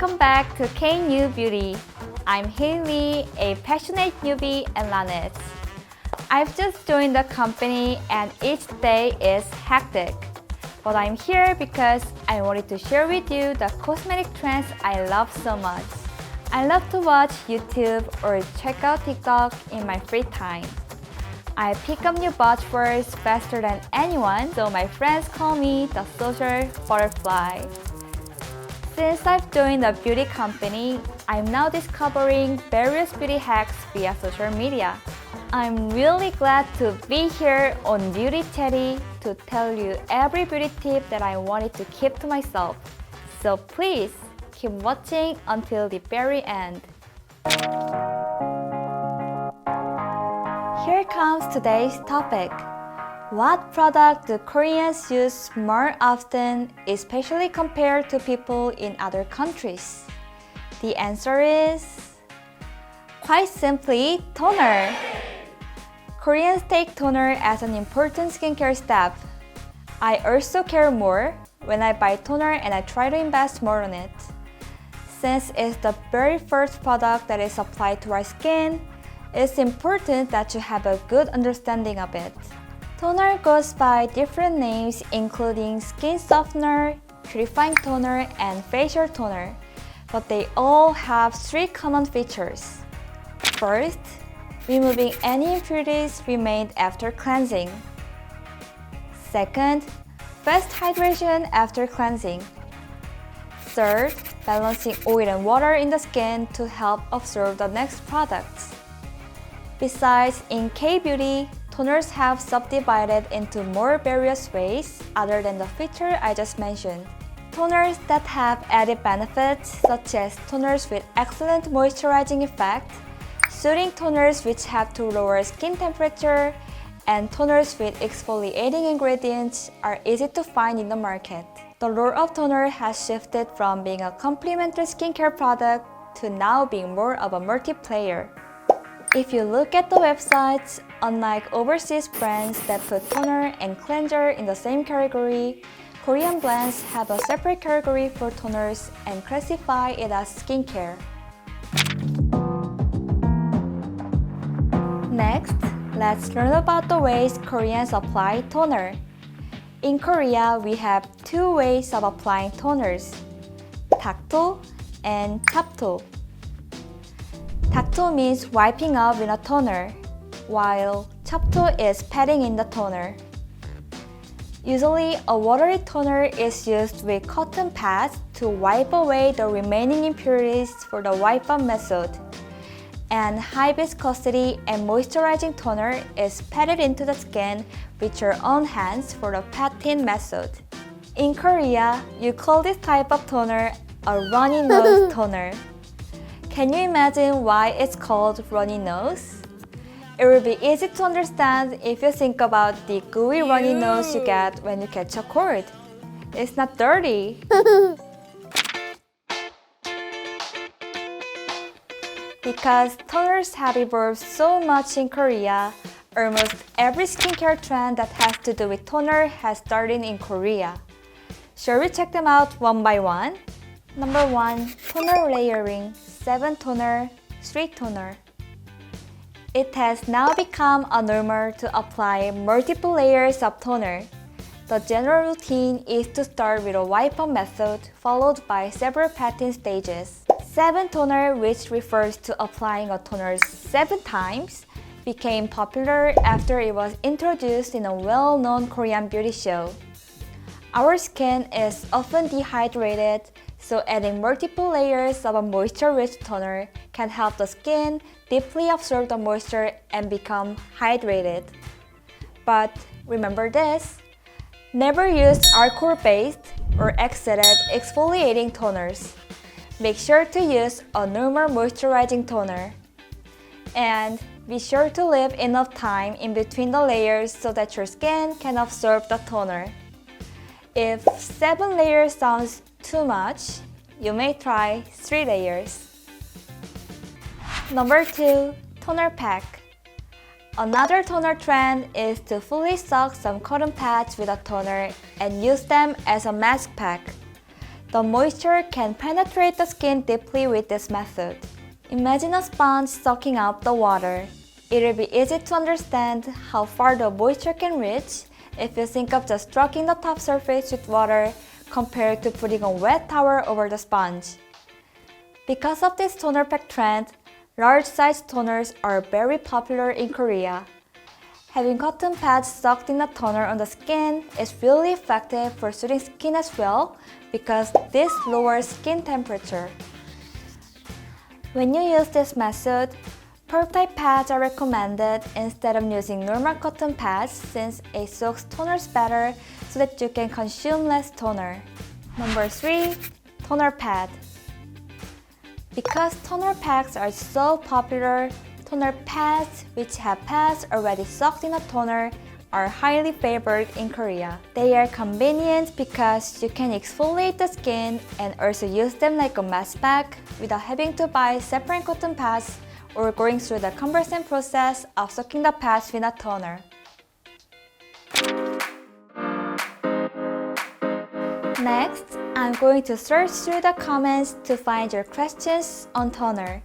Welcome back to K-New Beauty. I'm Haley, a passionate newbie in Laneige. I've just joined the company and each day is hectic. But I'm here because I wanted to share with you the cosmetic trends I love so much. I love to watch YouTube or check out TikTok in my free time. I pick up new buzzwords faster than anyone, so my friends call me the social butterfly. Since I've joined the beauty company, I'm now discovering various beauty hacks via social media. I'm really glad to be here on Beauty Chatty to tell you every beauty tip that I wanted to keep to myself. So please keep watching until the very end. Here comes today's topic. What product do Koreans use more often, especially compared to people in other countries? The answer is, quite simply, toner. Koreans take toner as an important skincare step. I also care more when I buy toner and I try to invest more on it. Since it's the very first product that is applied to our skin, it's important that you have a good understanding of it. Toner goes by different names including skin softener, purifying toner, and facial toner, but they all have three common features. First, removing any impurities remained after cleansing. Second, fast hydration after cleansing. Third, balancing oil and water in the skin to help absorb the next products. Besides, in K-Beauty, toners have subdivided into more various ways other than the feature I just mentioned. Toners that have added benefits such as toners with excellent moisturizing effect, soothing toners which help to lower skin temperature, and toners with exfoliating ingredients are easy to find in the market. The role of toner has shifted from being a complementary skincare product to now being more of a multiplayer. If you look at the websites, unlike overseas brands that put toner and cleanser in the same category, Korean brands have a separate category for toners and classify it as skincare. Next, let's learn about the ways Koreans apply toner. In Korea, we have two ways of applying toners, Dakto and Chapto. Dakto means wiping off with a toner, while Chapto is patting in the toner. Usually, a watery toner is used with cotton pads to wipe away the remaining impurities for the wipe-off method, and high viscosity and moisturizing toner is patted into the skin with your own hands for the patting method. In Korea, you call this type of toner a runny nose toner. Can you imagine why it's called runny nose? It will be easy to understand if you think about the gooey runny nose you get when you catch a cold. It's not dirty. Because toners have evolved so much in Korea, almost every skincare trend that has to do with toner has started in Korea. Shall we check them out one by one? Number 1. Toner layering, 7 toner, 3 toner. It has now become a normal to apply multiple layers of toner. The general routine is to start with a wipe-off method followed by several patting stages. 7 toner, which refers to applying a toner 7 times, became popular after it was introduced in a well-known Korean beauty show. Our skin is often dehydrated, so adding multiple layers of a moisture-rich toner can help the skin deeply absorb the moisture and become hydrated. But remember this, never use alcohol-based or acid exfoliating toners. Make sure to use a normal moisturizing toner. And be sure to leave enough time in between the layers so that your skin can absorb the toner. If 7 layers sounds too much, you may try 3 layers. Number 2. Toner pack. Another toner trend is to fully soak some cotton pads with a toner and use them as a mask pack. The moisture can penetrate the skin deeply with this method. Imagine a sponge sucking up the water. It will be easy to understand how far the moisture can reach if you think of just stroking the top surface with water compared to putting a wet towel over the sponge. Because of this toner pack trend, large-sized toners are very popular in Korea. Having cotton pads soaked in the toner on the skin is really effective for soothing skin as well because this lowers skin temperature. When you use this method, pearl-type pads are recommended instead of using normal cotton pads since it soaks toners better so that you can consume less toner. Number 3. Toner pad. Because toner packs are so popular, toner pads, which have pads already soaked in a toner, are highly favored in Korea. They are convenient because you can exfoliate the skin and also use them like a mask pack without having to buy separate cotton pads or going through the cumbersome process of soaking the pads with a toner. Next, I'm going to search through the comments to find your questions on toner.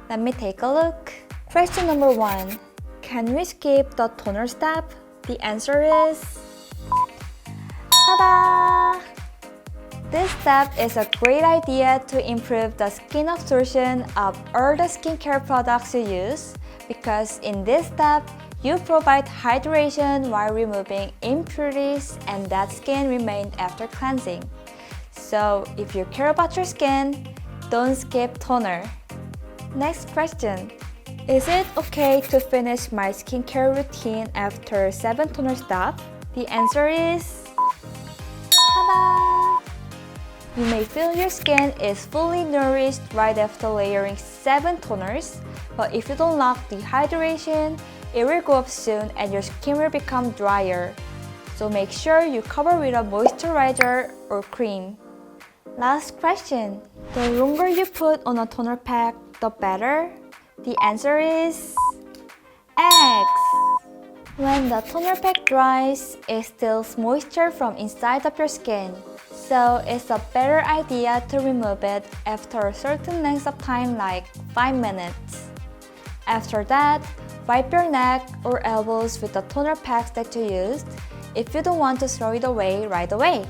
Let me take a look. Question number 1. Can we skip the toner step? The answer is... Ta-da! This step is a great idea to improve the skin absorption of all the skincare products you use because in this step, you provide hydration while removing impurities and dead skin remained after cleansing. So if you care about your skin, don't skip toner. Next question. Is it okay to finish my skincare routine after 7 toner steps? The answer is... Ta-da! You may feel your skin is fully nourished right after layering 7 toners, but if you don't lock the hydration, it will go up soon and your skin will become drier. So make sure you cover with a moisturizer or cream. Last question. The longer you put on a toner pack, the better? The answer is... X! When the toner pack dries, it steals moisture from inside of your skin. So it's a better idea to remove it after a certain length of time like 5 minutes. After that, wipe your neck or elbows with the toner packs that you used if you don't want to throw it away right away.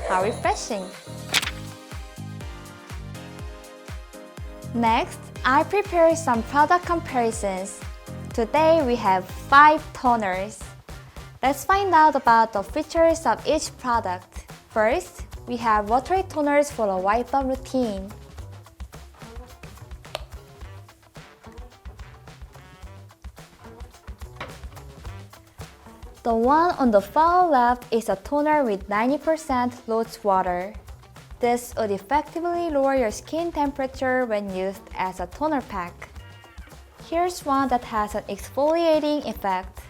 How refreshing! Next, I prepared some product comparisons. Today we have 5 toners. Let's find out about the features of each product. First, we have Watery Toners for a wipe-up routine. The one on the far left is a toner with 90% rose water. This would effectively lower your skin temperature when used as a toner pack. Here's one that has an exfoliating effect.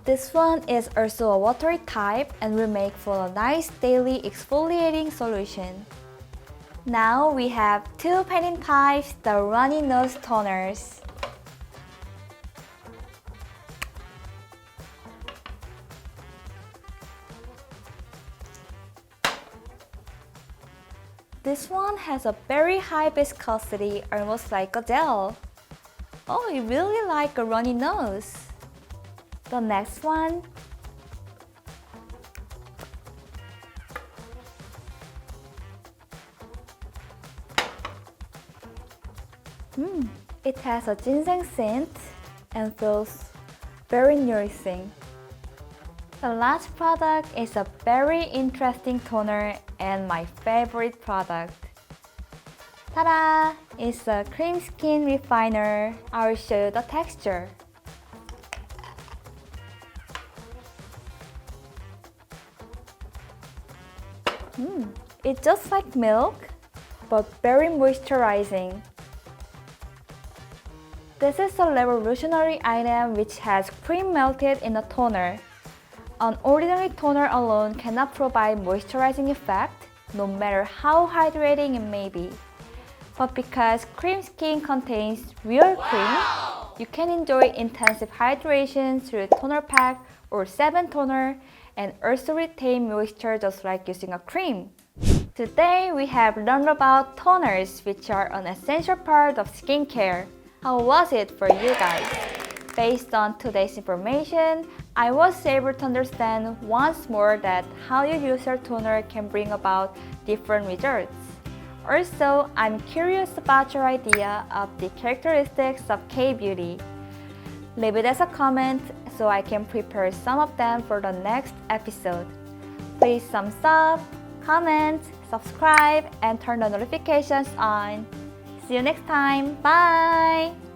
This one is also a watery type and will make for a nice daily exfoliating solution. Now we have 2 painting types, the Runny nose toners. This one has a very high viscosity, almost like a gel. Oh, you really like a runny nose. The next one. It has a ginseng scent and feels very nourishing. The last product is a very interesting toner and my favorite product. Ta-da! It's a cream skin refiner. I'll show you the texture. It's just like milk, but very moisturizing. This is a revolutionary item which has cream melted in a toner. An ordinary toner alone cannot provide moisturizing effect, no matter how hydrating it may be. But because cream skin contains real cream, you can enjoy intensive hydration through toner pack or 7 toner and also retain moisture just like using a cream. Today we have learned about toners, which are an essential part of skincare. How was it for you guys? Based on today's information, I was able to understand once more that how you use your toner can bring about different results. Also, I'm curious about your idea of the characteristics of K-beauty. Leave it as a comment so I can prepare some of them for the next episode. Please thumbs up, comment, subscribe, and turn the notifications on. See you next time. Bye!